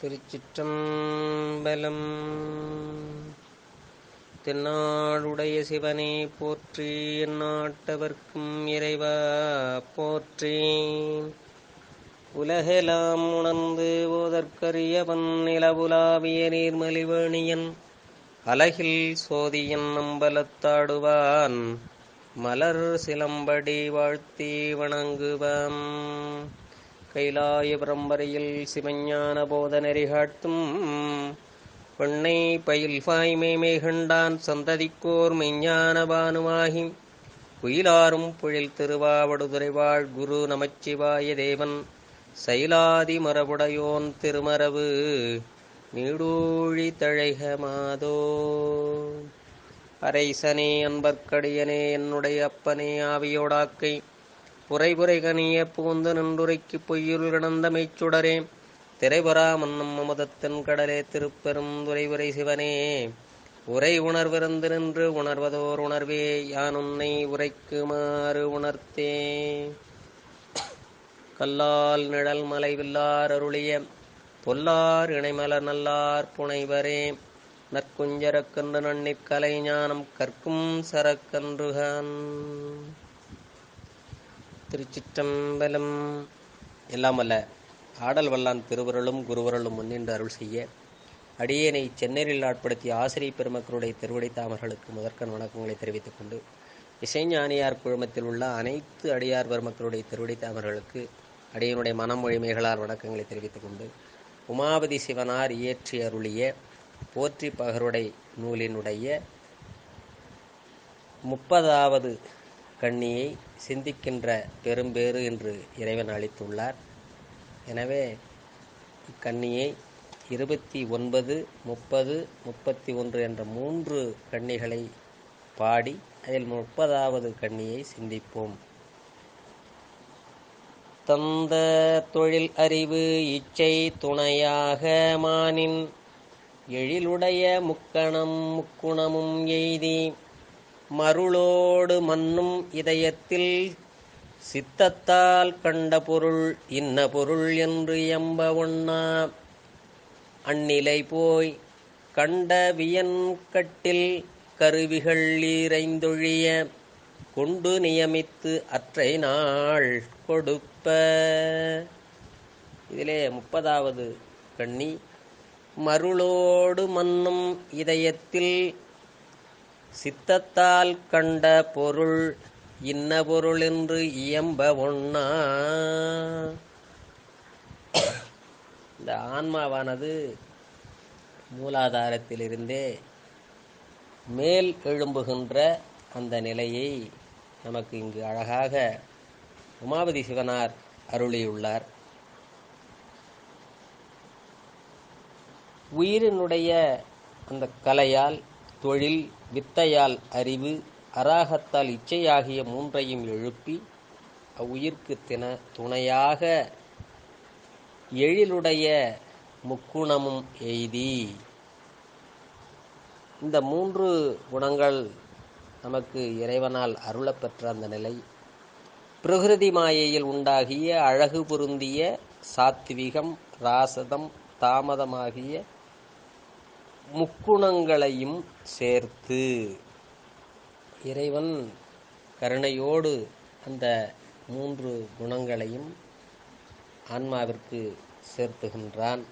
திருச்சிற்றம்பலம். தென்னாடுடைய சிவனே போற்றி, எந்நாட்டவர்க்கும் இறைவா போற்றி. உலகெலாம் உணர்ந்து ஓதற்கரியவன் நிலவுலாவிய நீர்மலிவேணியன் அலகில் சோதியன் அம்பலத்தாடுவான் மலர் சிலம்படி வாழ்த்தி வணங்குவான். கைலாய பரம்பரையில் சிவஞான போத நெறிகாட்டும் பெண்ணை பயில் வாய்மைமை கண்டான் சந்ததிக்கோர் மெஞ்ஞான பானுமாகி குயிலாரும் பொழில் திருவாவடுதுறைவாழ் குரு நமச்சிவாய தேவன் சைலாதி மரபுடையோன் திருமரபு நீடூழி தழைக மாதோ. அரைசனே அன்பர்க்கடியனே என்னுடைய அப்பனே ஆவியோடாக்கை புரைபுரை கனிய புகுந்து நின்றுரைக்கு பொய்யுள் கிடந்த மெய்ச்சுடரே திரைபுறா மன்னம் அமுதத்தின் கடலே திருப்பெரும் துரைபுரை சிவனே உரை உணர்விருந்து நின்று உணர்வதோர் உணர்வே யான் உன்னை உரைக்குமாறு உணர்த்தே. கல்லால் நிழல் மலை வில்லார் அருளிய பொல்லார் இணைமலர் நல்லார் புனைவரே நற்குஞ்சரக்கன்று நன்னிற்கலை ஞானம் கற்கும் சரக்கன்றுகான். திருச்சிற்றம்பலம். எல்லாம் அல்ல ஆடல் வல்லான் திருவருளும் குருவருளும் முன்னின்று அருள் செய்ய அடியேனை சென்னையில் ஆட்படுத்திய ஆசிரிய பெருமக்களுடைய திருவடி தாமர்களுக்கு முதற்கண் வணக்கங்களை தெரிவித்துக் கொண்டு இசைஞானியார் குழுமத்தில் உள்ள அனைத்து அடியார் பெருமக்களுடைய திருவடி தாமர்களுக்கு அடியனுடைய மனம் மொழிமைகளால் வணக்கங்களை தெரிவித்துக் கொண்டு உமாபதி சிவனார் இயற்றி அருளிய போற்றி பகருடை நூலினுடைய 30வது கண்ணியை சிந்திக்கின்ற பெரும்பேறு என்று இறைவன் அளித்துள்ளார். எனவே இக்கண்ணியை 29, 30, 31 என்ற 3 கண்ணிகளை பாடி அதில் 30வது கண்ணியை சிந்திப்போம். தந்த தொழில் அறிவு இச்சை துணையாக மானின் எழிலுடைய முக்குணமும் எய்தி மருளோடு மன்னும் இதயத்தில் சித்தத்தால் கண்ட பொருள் இன்ன பொருள் என்று எம்ப ஒண்ணா அந்நிலை போய் கண்ட வியன் கட்டில் கருவிகள் ஈரைந்தொழிய கொண்டு நியமித்து அற்றை நாள் கொடுப்ப. இதிலே 30வது கண்ணி மருளோடு மன்னும் இதயத்தில் சித்தத்தால் கண்ட பொருள் இன்ன பொருள் என்று இயம்ப ஒண்ணா. இந்த ஆன்மாவானது மூலாதாரத்திலிருந்தே மேல் எழும்புகின்ற அந்த நிலையை நமக்கு இங்கு அழகாக உமாபதி சிவனார் அருளியுள்ளார். உயிரினுடைய அந்த கலையால் தொழில் வித்தையால் அறிவு அராகத்தால் இச்சையாகிய 3ஐயும் எழுப்பி அவ்வுயிர்க்கு துணையாக எழிலுடைய முக்குணமும் எய்தி. இந்த 3 குணங்கள் நமக்கு இறைவனால் அருளப்பெற்ற அந்த நிலை பிரகிருதி மாயையில் உண்டாகிய அழகு பொருந்திய சாத்விகம் ராசதம் தாமதமாகிய முக்குணங்களையும் சேர்த்து இறைவன் கருணையோடு அந்த 3 குணங்களையும் ஆன்மாவிற்கு சேர்த்துகின்றான்.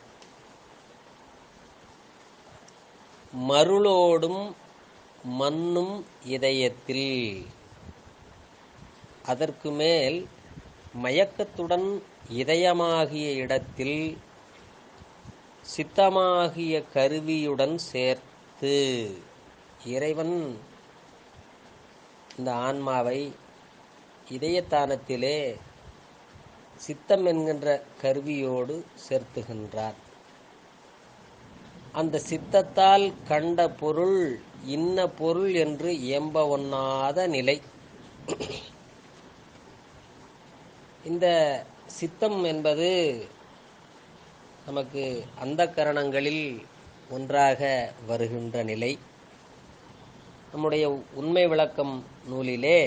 மருளோடும் மன்னும் இதயத்தில், அதற்கு மேல் மயக்கத்துடன் இதயமாகிய இடத்தில் சித்தமாகிய கருவியுடன் சேர்த்து இறைவன் இந்த ஆன்மாவை இதயத்தானத்திலே சித்தம் என்கின்ற கருவியோடு சேர்த்துகின்றார். அந்த சித்தத்தால் கண்ட பொருள் இன்ன பொருள் என்று இயம்ப ஒண்ணாத நிலை. இந்த சித்தம் என்பது நமக்கு அந்த கரணங்களில் ஒன்றாக வருகின்ற நிலை. நம்முடைய உண்மை விளக்கம் நூலிலே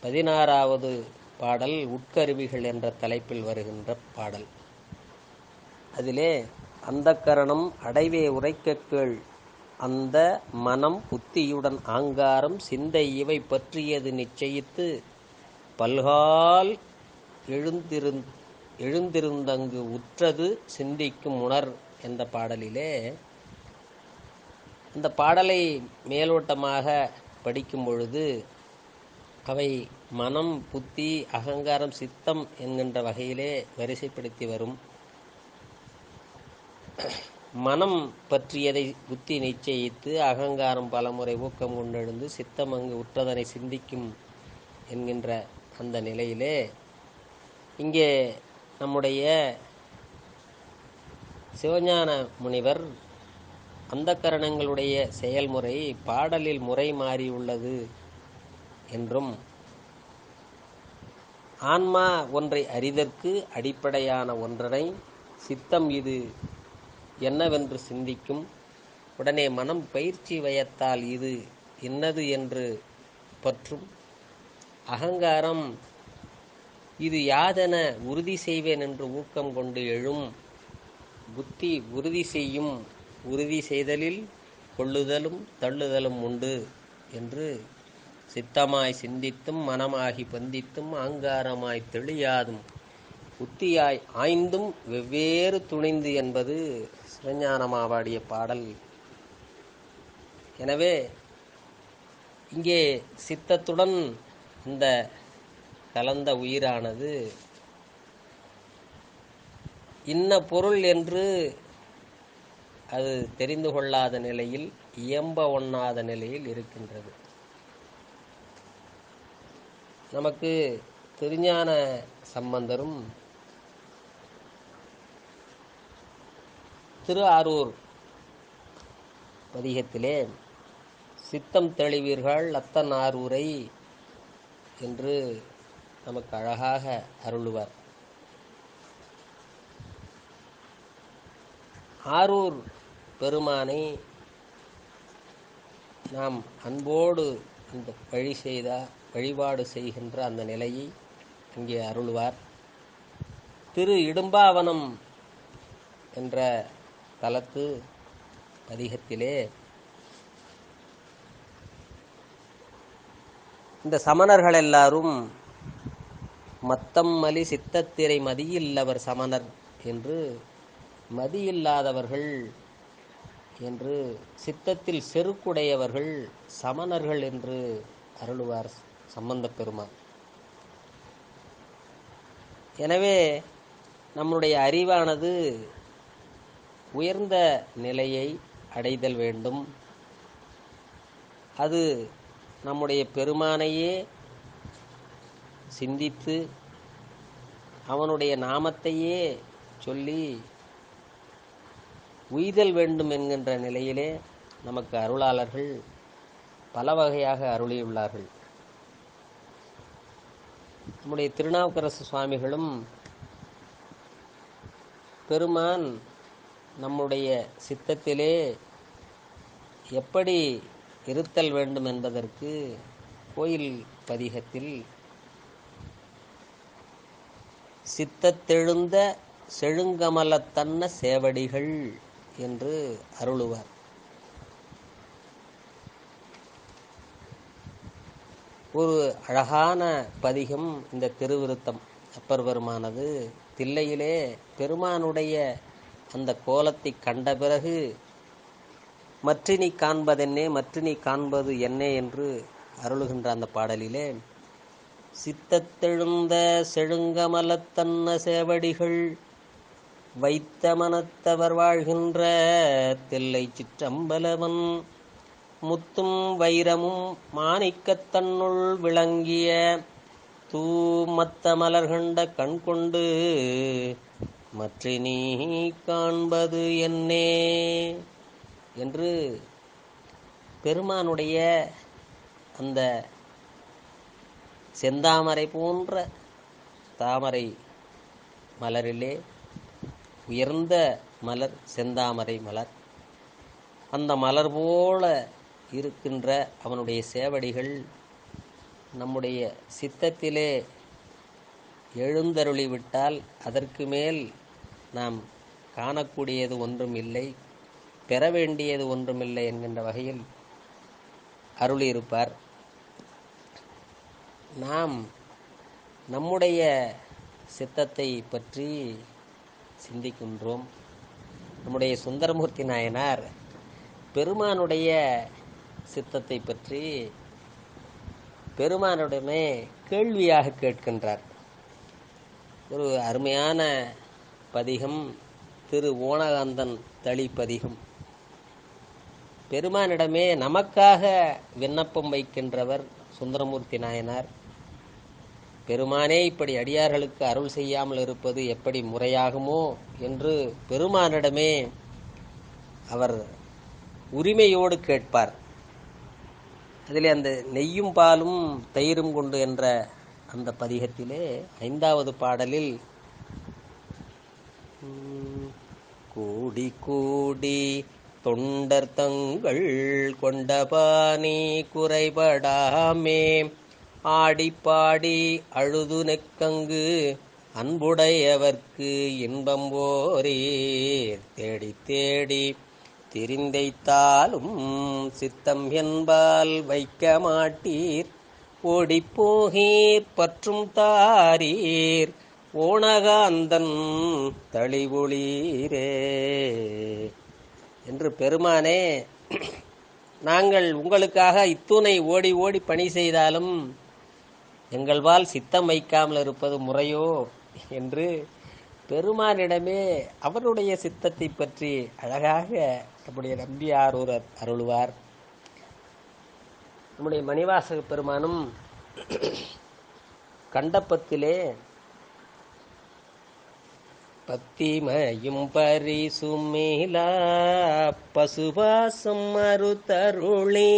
16வது பாடல் உட்கருவிகள் என்ற தலைப்பில் வருகின்ற பாடல். அதிலே அந்த கரணம் அடைவே உரைக்க கேள். அந்த மனம் புத்தியுடன் ஆங்காரம் சிந்தை இவை பற்றியது நிச்சயித்து பல்கால் எழுந்திருந்தங்கு உற்றது சிந்திக்கும் உணர் என்ற பாடலிலே, இந்த பாடலை மேலோட்டமாக படிக்கும் பொழுது அவை மனம், புத்தி, அகங்காரம், சித்தம் என்கின்ற வகையிலே வரிசைப்படுத்தி வரும். மனம் பற்றியதை புத்தி நிச்சயித்து, அகங்காரம் பலமுறை ஊக்கம் கொண்டெழுந்து, சித்தம் அங்கு உற்றதனை சிந்திக்கும் என்கின்ற அந்த நிலையிலே இங்கே நம்முடைய சிவஞான முனிவர் அந்த கரணங்களுடைய செயல்முறை பாடலில் முறை மாறியுள்ளது என்றும், ஆன்மா ஒன்றை அறிதற்கு அடிப்படையான ஒன்றனை சித்தம் இது என்னவென்று சிந்திக்கும். உடனே மனம் பயிற்சி வயத்தால் இது இன்னது என்று பற்றும். அகங்காரம் இது யாதென உறுதி செய்வேன் என்று ஊக்கம் கொண்டு எழும். புத்தி உறுதி செய்யும். உறுதி செய்தலில் கொள்ளுதலும் தள்ளுதலும் உண்டு என்று சித்தமாய் சிந்தித்தும் மனமாகி பந்தித்தும் ஆங்காரமாய் தெளியாதும் புத்தியாய் ஆய்ந்தும் வெவ்வேறு துணிந்து என்பது சிவஞானமாவாடிய பாடல். எனவே இங்கே சித்தத்துடன் இந்த கலந்த உயிரானது இன்ன பொருள் என்று அது தெரிந்து கொள்ளாத நிலையில், இயம்ப ஒண்ணாத நிலையில் இருக்கின்றது. நமக்கு திருஞான சம்பந்தரும் திருஆரூர் பதிகத்திலே சித்தம் தெளிவீர்கள் அத்தன் ஆரூரை என்று நமக்கு அழகாக அருளுவார். ஆரூர் பெருமானை நாம் அன்போடு இந்த வழிபாடு செய்கின்ற அந்த நிலையை இங்கே அருள்வார். திரு இடும்பாவனம் என்ற தலத்து பதிகத்திலே இந்த சமணர்கள் எல்லாரும் மத்தம் மலி சித்தத்திரை மதியில்லவர் சமணர் என்று, மதியில்லாதவர்கள் என்று, சித்தத்தில் செருக்குடையவர்கள் சமணர்கள் என்று அருளுவார் சம்பந்தப் பெருமான். எனவே நம்முடைய அறிவானது உயர்ந்த நிலையை அடைதல் வேண்டும். அது நம்முடைய பெருமானையே சிந்தித்து அவனுடைய நாமத்தையே சொல்லி உய்தல் வேண்டும் என்கின்ற நிலையிலே நமக்கு அருளாளர்கள் பல வகையாக அருளியுள்ளார்கள். நம்முடைய திருநாவுக்கரசு சுவாமிகளும் பெருமான் நம்முடைய சித்தத்திலே எப்படி இருத்தல் வேண்டும் என்பதற்கு கோயில் பதிகத்தில் சித்தத்தெழுந்த செழுங்கமலத்தன்ன சேவடிகள் என்று அருளுவார். ஒரு அழகான பதிகம் இந்த திருவிருத்தம். அப்பர் பெருமானது தில்லையிலே பெருமானுடைய அந்த கோலத்தை கண்ட பிறகு மற்றினி காண்பதென்னே மற்றினி காண்பது என்னே என்று அருளுகின்ற அந்த பாடலிலே சித்தத்தெழுந்த செழுங்கமலத்தன்ன சேவடிகள் வைத்த மனத்தவர் வாழ்கின்ற தில்லை சிற்றம்பலவன் முத்தும் வைரமும் மாணிக்கத்தன்னுள் விளங்கிய தூமத்த மலர்கண்ட கண் கொண்டு மற்றினி காண்பது என்னே என்று பெருமானுடைய அந்த செந்தாமரை போன்ற தாமரை மலரிலே உயர்ந்த மலர் செந்தாமரை மலர், அந்த மலர் போல இருக்கின்ற அவனுடைய சேவடிகள் நம்முடைய சித்தத்திலே எழுந்தருளிவிட்டால் அதற்கு மேல் நாம் காணக்கூடியது ஒன்றும் இல்லை, பெற வேண்டியது ஒன்றுமில்லை என்கின்ற வகையில் அருளியிருப்பார். நாம் நம்முடைய சித்தத்தை பற்றி சிந்திக்கின்றோம். நம்முடைய சுந்தரமூர்த்தி நாயனார் பெருமானுடைய சித்தத்தை பற்றி பெருமானுடனே கேள்வியாக கேட்கின்றார். ஒரு அருமையான பதிகம் திரு ஓணகாந்தன் தளி பதிகம். பெருமானிடமே நமக்காக விண்ணப்பம் வைக்கின்றவர் சுந்தரமூர்த்தி நாயனார். பெருமானே இப்படி அடியார்களுக்கு அருள் செய்யாமல் இருப்பது எப்படி முறையாகுமோ என்று பெருமானிடமே அவர் உரிமையோடு கேட்பார். அதில் அந்த நெய்யும் பாலும் தயிரும் கொண்டு என்ற அந்த பதிகத்திலே 5வது பாடலில் கூடி கூடி தொண்டர் தங்கள் கொண்டபானி குறைபடாமே ஆடிப்பாடி அழுது நெக்கங்கு அன்புடையவர்க்கு இன்பம் ஓரீர் தேடி தேடி திரிந்தைத்தாலும் சித்தம் என்பால் வைக்க மாட்டீர் ஓடிப்போகீர் பற்றும் தாரீர் ஓணகாந்தன் தளிவொளீரே என்று பெருமானே, நாங்கள் உங்களுக்காக இத்துணை ஓடி ஓடி பணி செய்தாலும் எங்கள்வால் சித்தம் வைக்காமல் இருப்பது முறையோ என்று பெருமானிடமே அவருடைய சித்தத்தை பற்றி அழகாக நம்முடைய நம்பியார் அருளுவார். நம்முடைய மணிவாசக பெருமானும் கண்டப்பத்திலே பத்திமையும் பரிசுமேலா பசுபாசம் மறுத்தருளே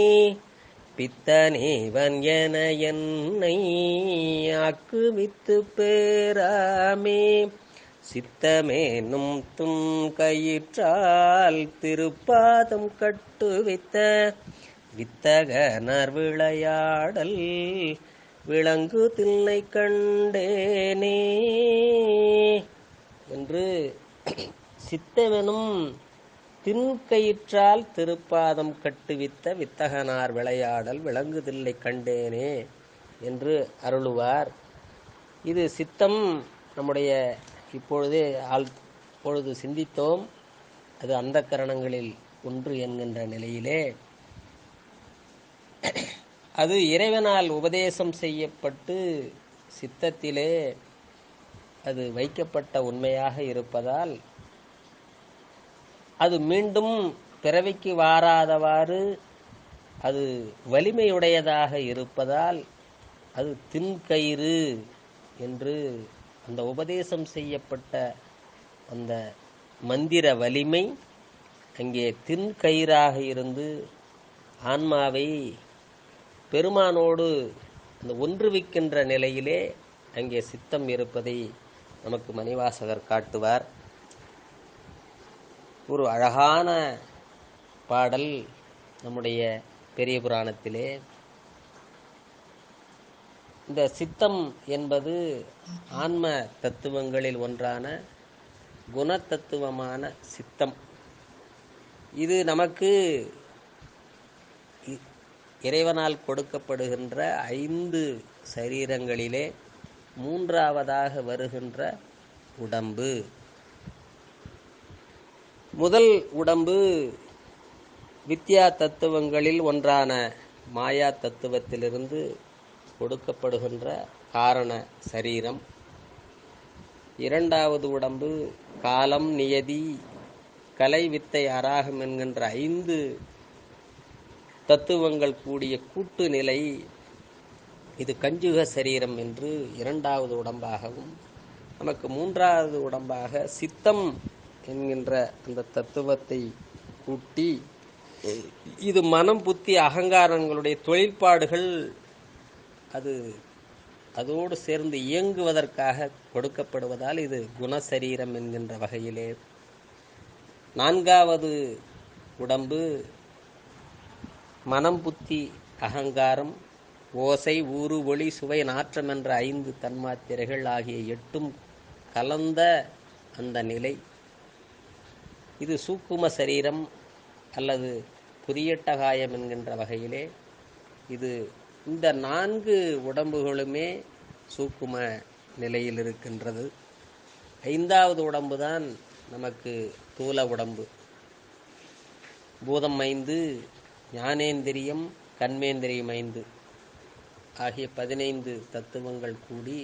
பித்தனேவன் என என்னை ஆக்குவித்து பேராமே சித்தமேனும் தும் கயிற்றால் திருப்பாதம் கட்டுவித்த வித்தகனர் விளையாடல் விளங்கு தில்லை கண்டேனே என்று சித்தமெனும் தின்கயிற்றால் திருப்பாதம் கட்டுவித்த வித்தகனார் விளையாடல் விளங்குதில்லை கண்டேனே என்று அருளுவார். இது சித்தம் நம்முடைய இப்பொழுது சிந்தித்தோம். அது அந்த கரணங்களில் ஒன்று என்கின்ற நிலையிலே அது இறைவனால் உபதேசம் செய்யப்பட்டு சித்தத்திலே அது வைக்கப்பட்ட உண்மையாக இருப்பதால் அது மீண்டும் பிறவிக்கு வாராதவாறு அது வலிமையுடையதாக இருப்பதால் அது தின்கயிறு என்று அந்த உபதேசம் செய்யப்பட்ட அந்த மந்திர வலிமை அங்கே தின்கயிறாக இருந்து ஆன்மாவை பெருமானோடு அந்த ஒன்றுவிக்கின்ற நிலையிலே அங்கே சித்தம் இருப்பதை நமக்கு மணிவாசகர் காட்டுவார். ஒரு அழகான பாடல் நம்முடைய பெரிய புராணத்திலே. இந்த சித்தம் என்பது ஆன்ம தத்துவங்களில் ஒன்றான குணத்தத்துவமான சித்தம். இது நமக்கு இறைவனால் கொடுக்கப்படுகின்ற 5 சரீரங்களிலே 3ஆவதாக வருகின்ற உடம்பு. முதல் உடம்பு வித்யா தத்துவங்களில் ஒன்றான மாயா தத்துவத்திலிருந்து கொடுக்கப்படுகின்ற காரண சரீரம். 2வது உடம்பு காலம் நியதி கலை வித்தை அராகம் என்கின்ற 5 தத்துவங்கள் கூடிய கூட்டு நிலை. இது கஞ்சுக சரீரம் என்று 2வது உடம்பாகவும், நமக்கு 3வது உடம்பாக சித்தம் என்கின்ற அந்த தத்துவத்தை கூட்டி இது மனம் புத்தி அகங்காரங்களுடைய தொழிற்பாடுகள் அதோடு சேர்ந்து இயங்குவதற்காக கொடுக்கப்படுவதால் இது குணசரீரம் என்கின்ற வகையிலே. 4வது உடம்பு மனம் புத்தி அகங்காரம் ஓசை ஊறு ஒளி சுவை நாற்றம் என்ற 5 தன்மாத்திரைகள் ஆகிய 8ம் கலந்த அந்த நிலை. இது சூக்கும சரீரம் அல்லது புரியட்டகாயம் என்கின்ற வகையிலே இது இந்த 4 உடம்புகளுமே சூக்கும நிலையில் இருக்கின்றது. 5வது உடம்பு தான் நமக்கு தூல உடம்பு. பூதம் 5, ஞானேந்திரியம், கண்மேந்திரியம் 5 ஆகிய 15 தத்துவங்கள் கூடி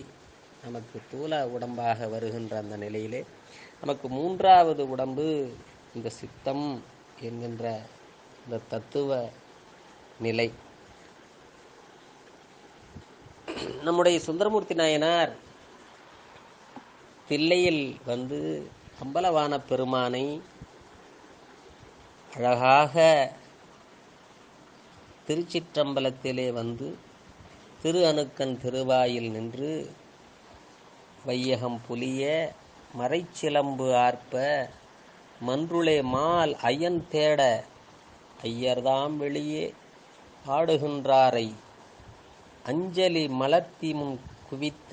நமக்கு தூல உடம்பாக வருகின்ற அந்த நிலையிலே நமக்கு 3வது உடம்பு இந்த சித்தம் என்கின்ற இந்த தத்துவ நிலை. நம்முடைய சுந்தரமூர்த்தி நாயனார் தில்லையில் வந்து அம்பலவான பெருமானை அழகாக திருச்சிற்றம்பலத்திலே வந்து திரு அணுக்கன் திருவாயில் நின்று வையகம் புலிய மறைச்சிலம்பு ஆர்ப்ப மன்றுளே மால் ஐயன் தேட ஐயர்தாம் வெளியே ஆடுகின்றாரை அஞ்சலி மலர்த்திமும் குவித்த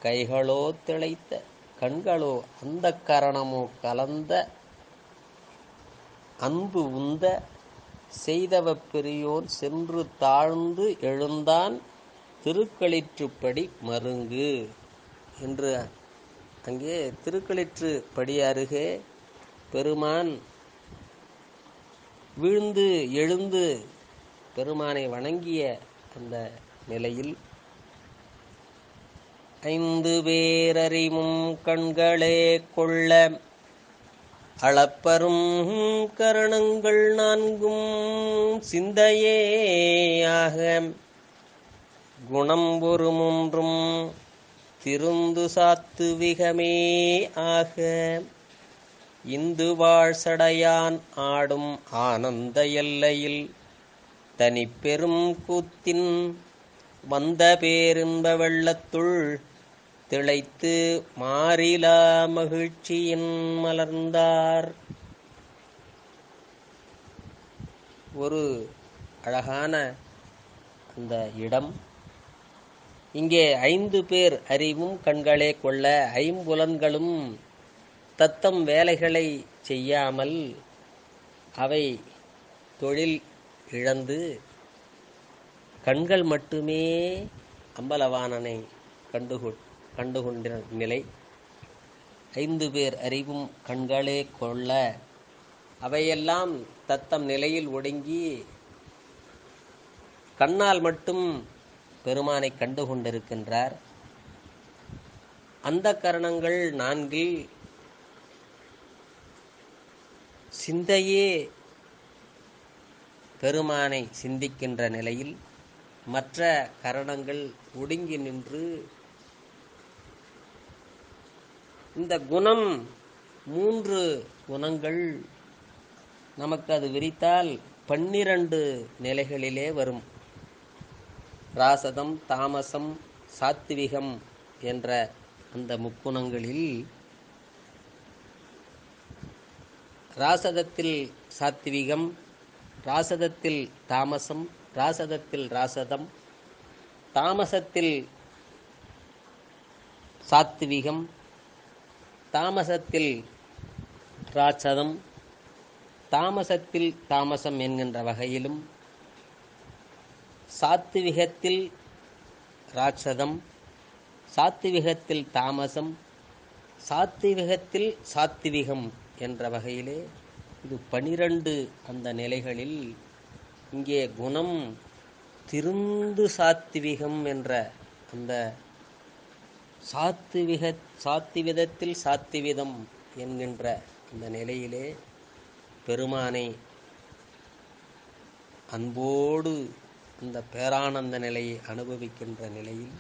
கைகளோ திளைத்த கண்களோ அந்த கரணமோ கலந்த அன்பு உந்த செய்தவ பெரியோர் சென்று தாழ்ந்து எழுந்தான் திருக்களிற்றுப்படி மருங்கு என்று அங்கே திருக்களிற்றுப்படி அருகே பெருமான் வீழ்ந்து எழுந்து பெருமானை வணங்கிய அந்த நிலையில் 5 பேரறிவும் கண்களே கொள்ள அளப்பரும் கரணங்கள் 4ம் சிந்தையேயாக குணம் ஒரு 3ம் திருந்து சாத்துவிகமே ஆக இந்து வாழ்சடையான் ஆடும் ஆனந்த எல்லையில் தனி பெரும் கூத்தின் வந்த பேரின்ப வெள்ளத்துள் திளைத்து மாறிலா மகிழ்ச்சியின் மலர்ந்தார். ஒரு அழகான அந்த இடம். இங்கே 5 பேர் அறிவும் கண்களே கொள்ள 5 தத்தம் வேலைகளை செய்யாமல் அவை தொழில் இழந்து கண்கள் மட்டுமே அம்பலவாணனை கண்டுகொண்ட நிலை. 5 பேர் அறிவும் கண்களே கொள்ள அவையெல்லாம் தத்தம் நிலையில் ஒடுங்கி கண்ணால் மட்டும் பெருமானை கண்டு கொண்டிருக்கின்றார். அந்த கரணங்கள் 4 சிந்தையே பெருமானை சிந்திக்கின்ற நிலையில் மற்ற கரணங்கள் ஒடுங்கி நின்று இந்த குணம் 3 குணங்கள் நமக்கு அது விரித்தால் 12 நிலைகளிலே வரும். ராசதம், தாமசம், சாத்விகம் என்ற அந்த முக்குணங்களில் ராசதத்தில் சாத்விகம், ராசதத்தில் தாமசம், ராசதத்தில் ராசதம், தாமசத்தில் சாத்விகம், தாமசத்தில் ராட்சதம், தாமசத்தில் தாமசம் என்கின்ற வகையிலும் சாத்விகத்தில் ராட்சதம், சாத்விகத்தில் தாமசம், சாத்விகத்தில் சாத்விகம் என்ற வகையிலே இது 12 அந்த நிலைகளில் இங்கே குணம் திருந்து சாத்விகம் என்ற அந்த சாத்விதத்தில் சாத்விதம் என்கின்ற அந்த நிலையிலே பெருமானை அன்போடு அந்த பேரானந்த நிலையை அனுபவிக்கின்ற நிலையில்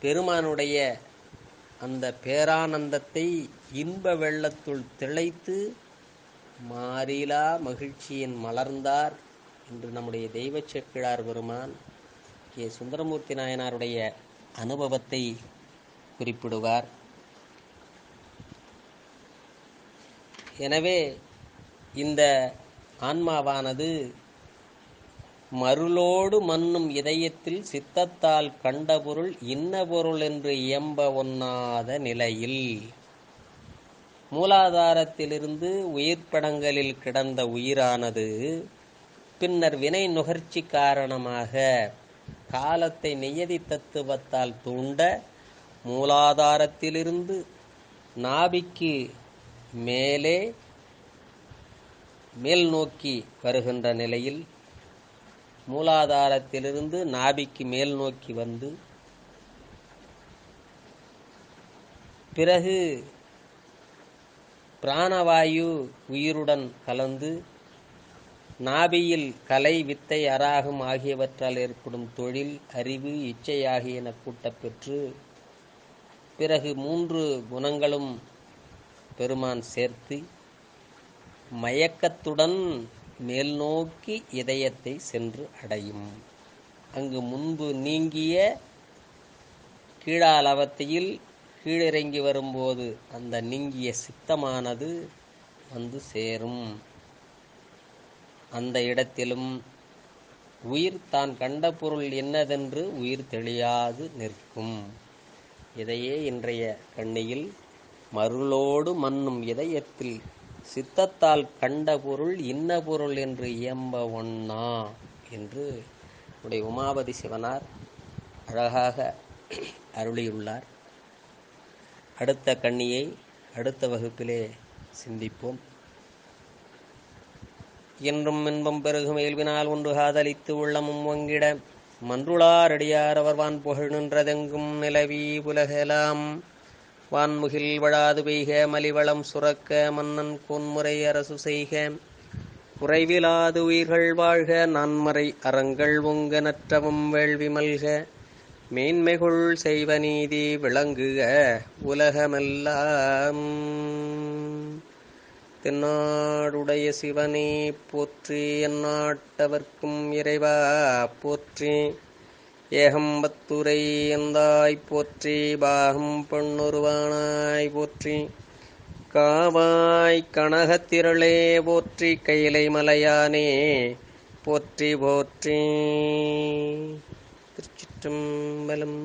பெருமானுடைய அந்த பேரானந்தத்தை இன்ப வெள்ளத்துள் திளைத்து மாறிலா மகிழ்ச்சியின் மலர்ந்தார் என்று நம்முடைய தெய்வ செக்கிழார் பெருமான் கே. சுந்தரமூர்த்தி நாயனாருடைய அனுபவத்தை குறிப்பிடுவார். எனவே இந்த ஆன்மாவானது மருளோடு மன்னும் இதயத்தில் சித்தத்தால் கண்ட பொருள் இன்ன பொருள் என்று இயம்ப ஒண்ணாத நிலையில் மூலாதாரத்திலிருந்து உயிர்ப்படங்களில் கிடந்த உயிரானது பின்னர் வினை நுகர்ச்சி காரணமாக காலத்தை நியதி தத்துவத்தால் தூண்ட மூலாதாரத்திலிருந்து நாபிக்கு மேல் நோக்கி வருகின்ற நிலையில் மூலாதாரத்திலிருந்து நாபிக்கு மேல் நோக்கி வந்து பிறகு பிராணவாயு உயிருடன் கலந்து நாபியில் கலை வித்தை அராகம் ஆகியவற்றால் ஏற்படும் தொழில் அறிவு இச்சை ஆகியன கூட்டப்பெற்று பிறகு 3 குணங்களும் பெருமான் சேர்த்து மயக்கத்துடன் மேல் நோக்கி இதயத்தை சென்று அடையும். அங்கு முன்பு நீங்கிய கீழாலவத்தையில் கீழிறங்கி வரும்போது அந்த நீங்கிய சித்தமானது வந்து சேரும். அந்த இடத்திலும் உயிர் தான் கண்ட பொருள் என்னதென்று உயிர் தெளியாது நிற்கும். இதையே இன்றைய கண்ணியில் மருளோடு மன்னும் இதயத்தில் சித்தத்தால் கண்ட பொருள் இன்ன பொருள் என்று இயம்ப ஒண்ணா என்று உடைய உமாபதி சிவனார் அழகாக அருளியுள்ளார். அடுத்த கண்ணியை அடுத்த வகுப்பிலே சிந்திப்போம். என்றும் இன்பம் பெருகும் இயல்பினால் ஒன்று காதலித்து உள்ளமும் வங்கிட மன்றுளாரடியார் அவர் வான் புகழ் நின்றதெங்கும் நிலவி உலகெலாம் வான்முகில் வழாது பெய்க மலிவளம் சுரக்க மன்னன் கோன்முறை அரசு செய்க குறைவிலாது உயிர்கள் வாழ்க நான்மறை அறங்கள் ஒங்க நற்றவும் வேள்வி மல்க மேன்மைகுள் செய்வ நீதி விளங்குக உலகமெல்லாம். தென்னாடுடைய சிவனே போற்றி, எந்நாட்டவர்க்கும் இறைவா போற்றி, ஏகம்பத்துரை எந்தாய் போற்றி, பாகம் பொன்னொருவானாய் போற்றி, காவாய் கனகத்திரளே போற்றி, கைலை மலையானே போற்றி போற்றி. திருச்சிற்றம்பலம்.